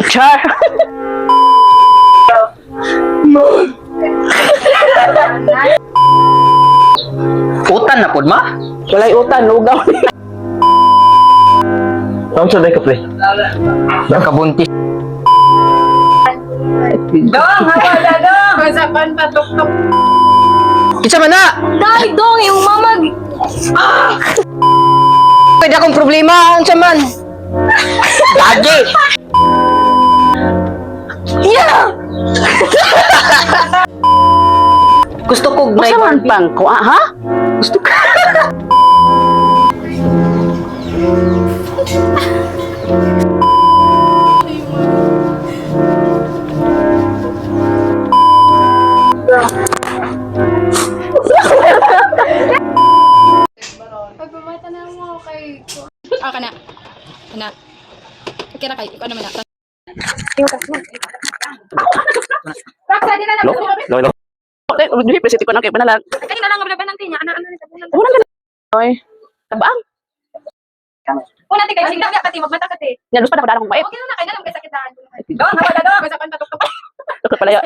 Char! Utan na pod ma? Walay utan, lugaw. Ang sunay ka, pre. Nakabuntis. Dong, wala dong. Usapan patok-tok. Kitsa man na! Dahil dong, yung mamag. Pwede akong problema, ang saman. Lagi! Yeah! Gusto ko Masa man pang ko, ha? Gusto ko. Pagpumata na mo kay... kana. Kana. Kira kay, ikaw naman na. Raksa, di na lang. Loy, loy. Hindi, presente ko na kayo panalag. Kanina lang ang ng tinya. Ano rin sa bulan. Wala ka na. Oy, tabang. Una, di kayo. Sigla ka, pati. Magmata ka, ti. Nalus pa na ko darang kong bait. Okay na kayo na lang kay sakitaan. Dong, wala dong. Usapan patok-tok. Tukot pala yun.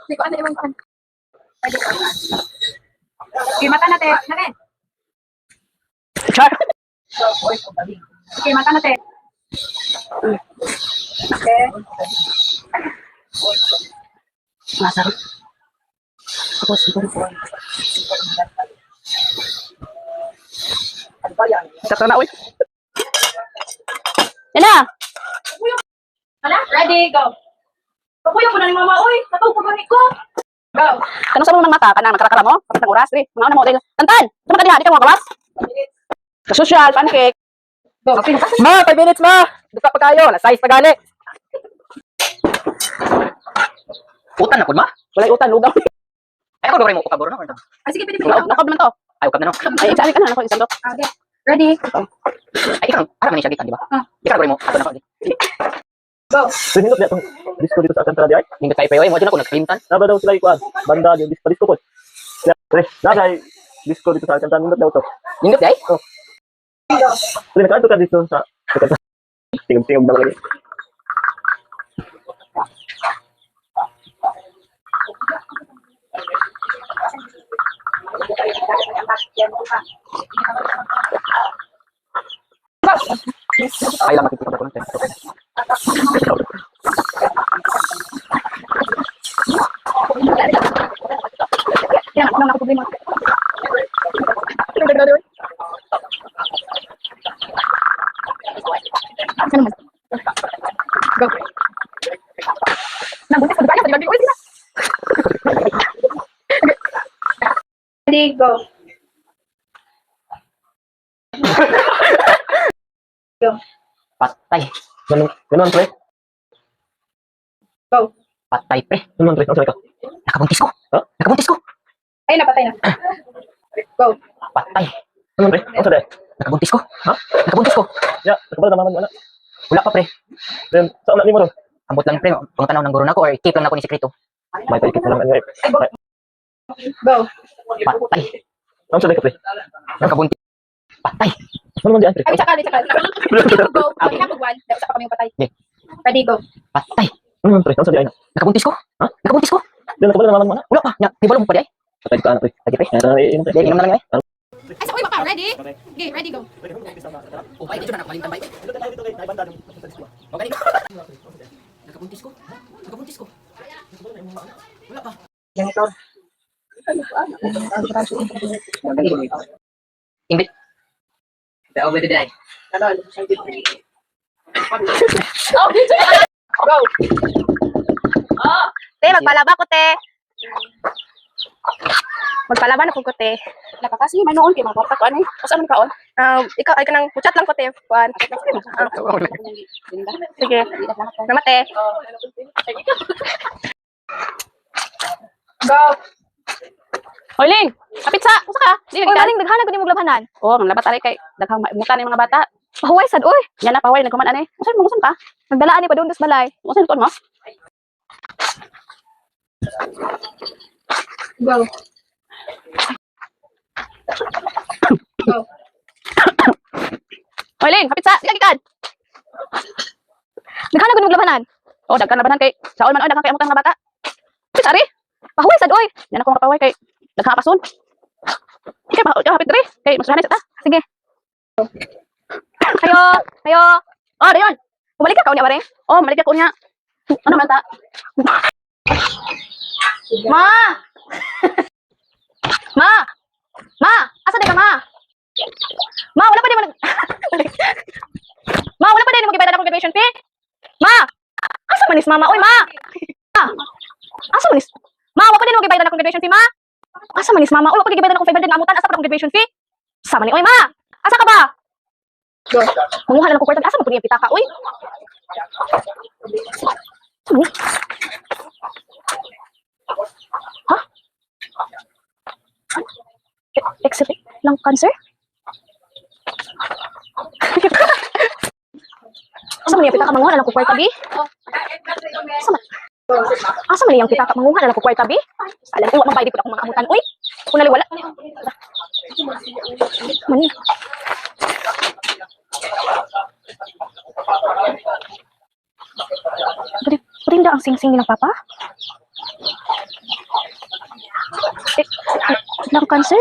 Hindi ko ano yung kan. Okay, mata natin. Natin. Char! Okay, mata natin. Okay. Masarap. Ako siguro po. Sakta na, uy. Yan na! Hala, ready, go. Pakuya mo na ni mama, oy. Natupag ko. Go. Kanong sa mga mata, kanang nakarakala mo? Kapit ng oras, re. Mga na mo, dahil. Tantan! Sama ka diha, di ka mga kawas? Kasosyal, pancake. Go. Ma, 5 minutes ma! Duka pa kayo, alas 6 pa gali. Utan na pod ma? Walay utan, lugaw. Ay, ako doon mo ukaburo na. Ay, sige, pwede. Nakab naman to. Ayaw ka na no. Ay, sabi ka na, ako isang to. Okay. Ready, Ay, ikaw, para man siya gikan, di ba? Ikaw doon mo, ato na ko. go. Sinindot niya itong disco dito sa Alcantara di ay. Nindot kayo payo, mo dyan ako nagkalimtan. Naba daw sila ikuan. Banda yung disco po. Pre, nabay disco dito sa Alcantara. Nindot daw to. Nindot day? Pre, nakaanto ka dito sa Alcantara. Tingog-tingog na lagi. Ay lang makikita ko ng Yan, ano na problema. Go. Nabuntis ka ba? Sabi ko, sila. Ready, go. Go. patay. Ganun, pre. Go. Patay pre. Ganun, pre. Ang sunay ka. Nakabuntis ko. Ha? Nakabuntis ko. Ay, napatay na. Go. Patay. Ganun, pre. Ang sunay. Nakabuntis ko. Ha? Nakabuntis ko. Ya, nakabala naman wala. Wala pa pre. Then, sa una ni mo ron. Ambot lang pre. Pangtanaw ng guro na ko or keep lang na ko ni sekreto. May paikit na lang ang Go. Patay. Ang sunay ka, pre. Nakabuntis. Patay. Ano man di, pre? Ay, sakali. Go. Pag nakagwan, dapat sa kami yung patay. Yeah. Ready, go. Patay. Ano man, pre? Ang sunay na. Nakabuntis ko. Ha? Nakabuntis ko. Then, nakabala naman wala. Wala pa. Nya, di balong pa di ay. Patay ka na, pre. Lagi pre. Kaya na, iinom, pre. Di inom na lang eh. Ay, sa uy, mapa. Ready? Okay, ready, go. Oh, ay dito na nakalimutan ba? Okay. Nakabuntis ko. Nakabuntis ko. Wala pa. Ingrid. The over the day. Go. Te, magpalaba ko, te. Magpalaban ako ko, te. Laka kasi, may noon kayo, mga ko, ano eh. Kasi ano kaon? Ikaw, ay ka nang puchat lang ko, te. Kuan. Sige. Nama, te. Go. Hoy, Ling! Kapit sa! Kusa ka? Di, Uy, nagkaan. maling naghanag ko ni mong labanan. Oo, ang labat tayo kay daghang muta ni mga bata. Pahuway sad, uy. Yan na, paway, nagkuman ani. Usan ka? Nagdalaan ni pa doon dos balay. Usan ko mo? Go. Go. Oy, Lin, hapit sa. Di ka gikan. Naghanap ko ng labanan. Oh, dagkan labanan kay. Saon man, oy, dagkan kay amutang nga bata. Hapit sa ari. Pahuwi sad oy. Yan ako makapaway kay. Dagkan kapason. Okay, hapit diri. Kay, masalahan sa ta. Sige. Ayo, ayo. Oh, dayon. Bumalik ka kaun ya bare. Oh, malik ko niya. Ano man ta? Ma! Ma! Ma! Asa di ka, ma? Ma, wala pa din mo Ma, wala pa din mo gibayad akong graduation fee? Ma! Asa manis mama? Oy, ma! Ma! Asa manis? Ma, wala pa din mo gibayad akong graduation fee, ma? Asa manis mama? Oy, wala pa gibayad akong 500 nga amutan. Asa pa akong graduation fee? Sama ni, oy, ma! Asa ka ba? Manguha na lang ko kwarta. Asa mo po niya pitaka, oy? Ano? Ha? X-ray lang cancer? Asa man yung pitaka manguha na lang ko kwarta, bi? Asa man yung pitaka manguha na lang ko kwarta, bi? Alam ko, wala mabay di po akong mga amutan. Uy! Kung naliwala. Mani. Berinda ang sing-sing nilang papa? Lang cancer?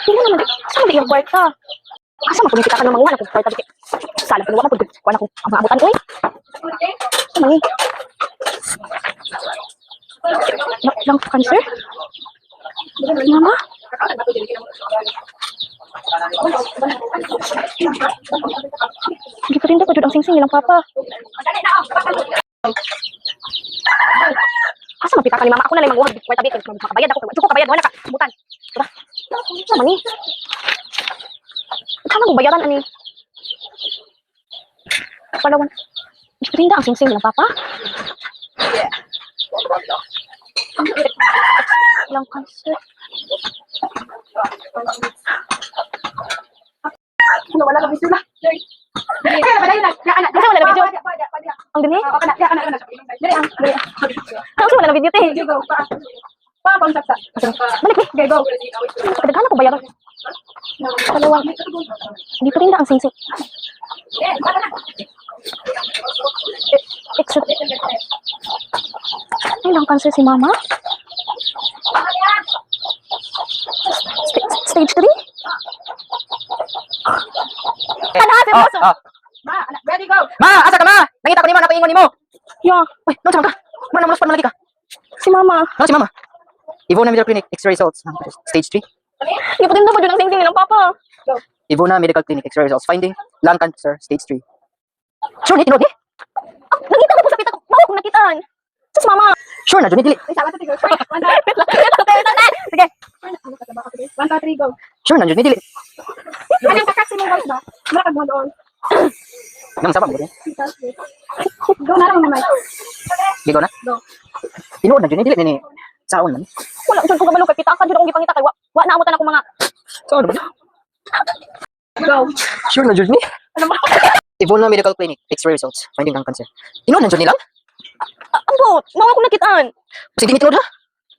Hindi naman, saan di yung kwarta? Asa mapunita ka ng manguha na kung kwarta? Salang pinuwa mo, kuha na kung maamutan, uy. Ano ni? Lang cancer? Mama? Hindi pa rin daw ang sing-sing nilang papa. Asa mapita ka ni mama? Ako na lang manguha. Kwarta bikin. Makabayad ako. Suko kabayad. Wala ka. Butan. Tara. Sama ni. Kama kong bayaran, ani? Palawan. Hindi pa rin daw ang sing-sing nilang papa. Lang cancer. Ano, wala ka video na. Dali, wala Kasi wala na video. Ang dali? Kasi wala na video, te. Balik, eh. Okay, go. Kadaghan ako bayaran. Palawan. Hindi pa rin daw ang sing-sing. Except. Ay, lang cancer si mama? Stage 3? Ano, ate mo? Ma, anak, ready, go. Ma, asa ka ma? Nangita ko nimo, napaingon nimo. Yeah, Uy, non ka? Mana mo pa malaki ka? si mama. Ano si mama? Ivona Medical Clinic X-ray results. Stage 3. Hindi pa rin daw ba yun ang sing-sing nilang papa? Ivona Medical Clinic X-ray results finding lung cancer stage 3. Sure ni tinod ni? Nakita ko po sa pita ko. Bawa kong nakitaan. Sa si mama. Sure na dili. Ay, sama sa tigo. Sige. 1, 2, 3, go. Sure na dili. Ano yung kakasi mo, guys, ba? Marakag mo doon. Nang sabang mo din. Go na lang naman. Gigo na. Go. Tinuod na dili ni saon man. Wala ko dyan kung kabalo kay pita ka. Dyan akong gipangita kay wa na amutan ako mga. Saon ba? Go. Sure na ni. Ivona Medical Clinic X-ray results finding lung cancer. Tinuod na lang? Ambo, bawa kong nakitaan. Kasi di tinuod ha.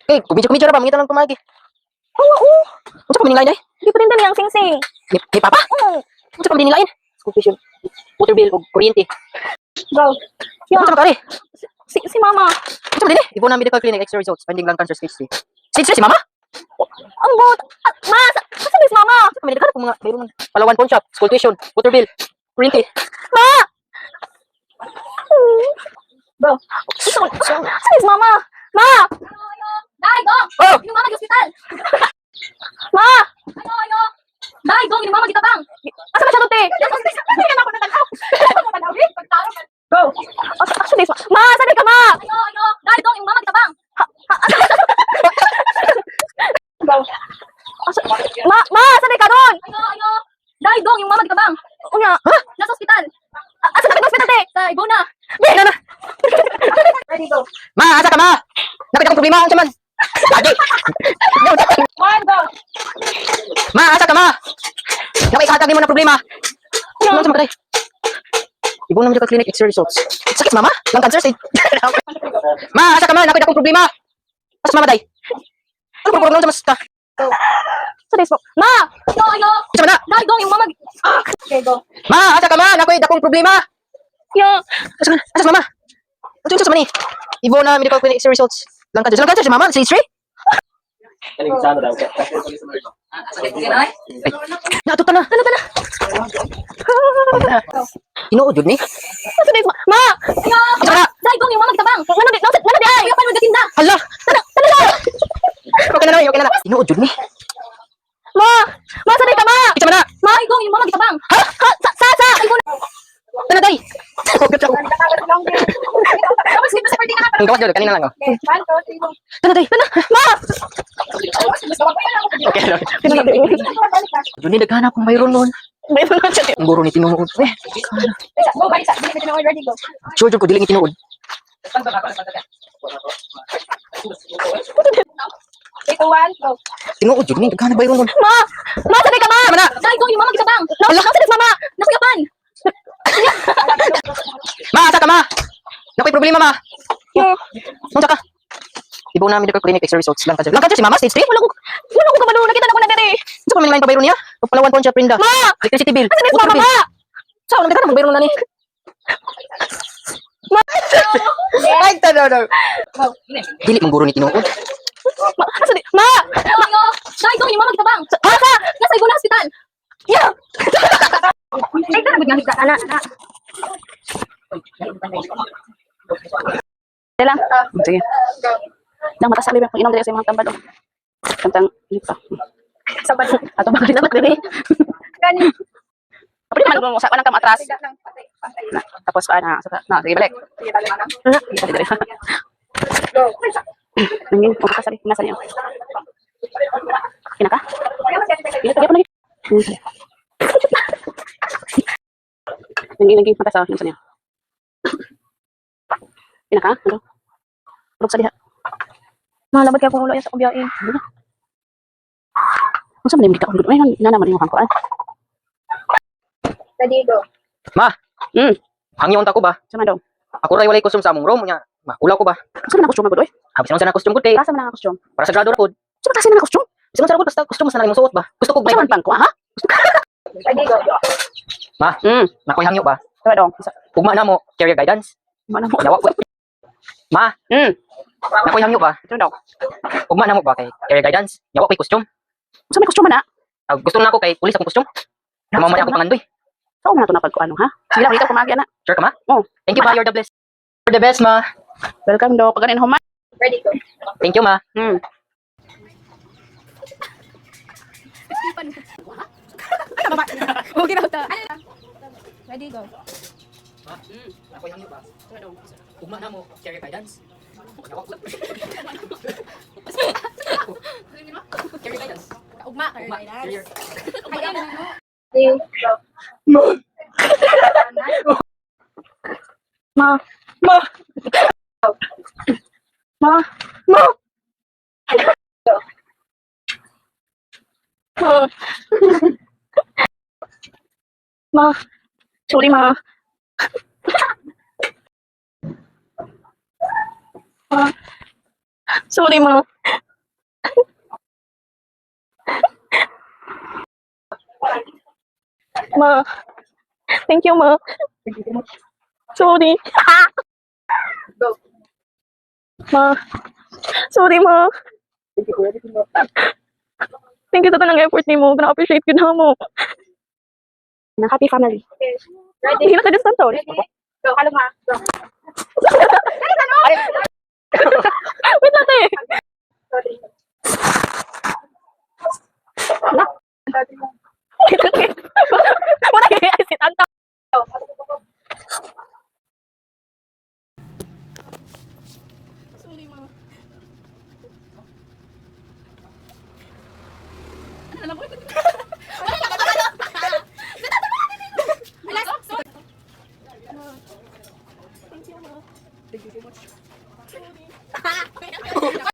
Okay, kumidyo ra ba mangita lang tumagi. Oo. Unsa pa nilay day? Hindi pa rin dali ang sing-sing. Ni papa? Oo. Unsa pa nilay? School tuition, water bill ug kuryente. Go. Yeah. Unsa pa kare? Si mama. Unsa pa dili? Ivona Medical Clinic X-ray results finding lung cancer stage 3. Stage 3 si mama? Ambo. Ma, kasi si mama. Kami ka kung mga mayroong palawan pawn shop, school tuition, water bill, kuryente. Ma. Go. Saan si mama? Ma. Dai, go. Oh! Yung mama di hospital. Ma. Ano? Dai, go. Yung mama di tabang. Asa ba siya doon, te? Hindi na ako natanaw. Go. Actually, ma, saan ka, ma? Ano? Dai, go. Yung mama di tabang. Go. Ma, saan ka doon? Ano? Dai, go. Yung mama di tabang. Unya. Nasa hospital. Asa ka hospital, te? Sa Ibona. Ano na? Ready, go. Ma, asa ka ma? Napit akong problema unsa man? Lagi. 1, go. Ma, asa ka ma? Nakihatag nimo na problema. Ano sa mga Ivona Medical Clinic X-ray results. Sakit mama? Lung cancer stage. Ma, asa ka ma? Napit akong problema. Asa mama day? Ano problema sa mas ka? Sa days po. Ma! Go, ayo. Isa man na. Dai, go, yung mama. Okay, go. Ma, asa ka ma? Nakoy dakong problema. Ya. Asa man? Asa si mama? Ito sa mani. Ibo na medical clinic X-ray results. Lang cancer si mama, si X-ray. Kaling sana daw. Nato ta na. Tinuod jud ni. Sa days po. Ma! Ayo. Isa man na. Dai, go, yung mama gitabang. Ngano di ay. Ayo, paano gatinda? Hala. Okay na na, okay na na. Tinuod jud ni. Ma! Ma, sa days ka ma! Isa man na. Dai, go, yung mama gitabang. Ha? Sa! Tana day. Tapos dito sa party na Ang gawas jud kanina lang oh. Okay, 1, 2, 3, go. Tana day. Tana. Ma. Okay. Jud ni daghan akong mayroon noon. Mayroon na siya. Ang guro ni tinuod. Go, balisa. Dili ka na ready, go. Sure jud ko dili ni tinuod. 3, 2, 1, go. Tinuod jud ni daghan mayroon noon. Ma! Ma, sa days ka ma! Isa man na. Dai, go, yung mama gitabang. Sa days mama! Nakuyapan. Ma, asa ka ma? Nakoy problema ma. Ya. Unsa ka? Ibo na medical clinic X-ray results lang cancer. Lang cancer si mama stage 3. Wala ko kabalo. Nakita na ko na diri. Unsa pa man lain pabayron niya? Palawan po siya prinda. Ma! Electricity bill. Sa days water mama! bill. Ma! Sa unang daghan magbayron na ni. Ay, tanaw. Go. Dili mong guro ni tinuod. Ma! Sa days ma! Ayo. Dai, go, yung mama gitabang. Ha? Sa! Nasa ibo na hospital. Ya! Ay, tara, bigyan kita. Ana. Dala. Sige. Nang mata sa libre ko inom diri sa mga tambal. Kantang lipa. Sabado. Ato ba kanina diri? Kani. Pwede man mo sa kanang kam atras. Tiga lang, patay. Tapos sige balik. Sige, tali mana. Dali dali. Go. Nangin ko ka sa nasa niyo. Kinaka? Ila tagay pa lagi. Nangin mata sa nasa niyo. Kinaka? Ano? Purok sa diha. Malabad kaya kung ulo sa kubiyain. Unsa man imong ka undot? Ay, nana man imong kuan. Ready, go. Ma, hangyon ta ko ba? Sama daw. Ako ray walay costume sa among room nya. Makulaw ko ba? Unsa man ang costume gud oy? Habis sa na costume ko te. Kasa man ang costume? Para sa grado ra pod. Unsa man kasi man ang costume? Sige sa basta costume sa nang suot ba? Gusto ko Unsa may man pang ko ha? Ready, go. Ma, nakoy hangyo ba? Sama daw. Ugma na mo career guidance. Mana mo? Yawa ko. Ma, nakoy hangyo ba? Sama daw. Ugma na mo ba kay career guidance? Yawa ko costume. Unsa may costume na? Gusto na ako kay pulis akong costume. Mamaya ako pangandoy. Sao man to napag ko ano ha? Sige lang dito kumagi na. Sure ka ma? Oh. Thank you ma, you're the best. You're the best ma. Welcome do paganin human. Ready, go. Thank you ma. Okay na ta. Ready, go. Ma, nakoy hangyo ba? Ugma na mo career guidance. Yawa ko. Career guidance. Ugma. Ugma, career. Ready, go. Ma. Ma. Ma. Ma. Ma. Ma. Sorry ma. Ma. Sorry ma. Ma. Thank you ma. Sorry. Go. Ma. Sorry ma. Thank you sa tanang effort ni mo. Gra-appreciate ko na mo. Na happy family. Okay. Ready, Hindi na ka distant to. ready. Go, halo ma. Go. Wait natin. Sorry. Wala kaya sit ang ta. Go. Sorry ma. Alam mo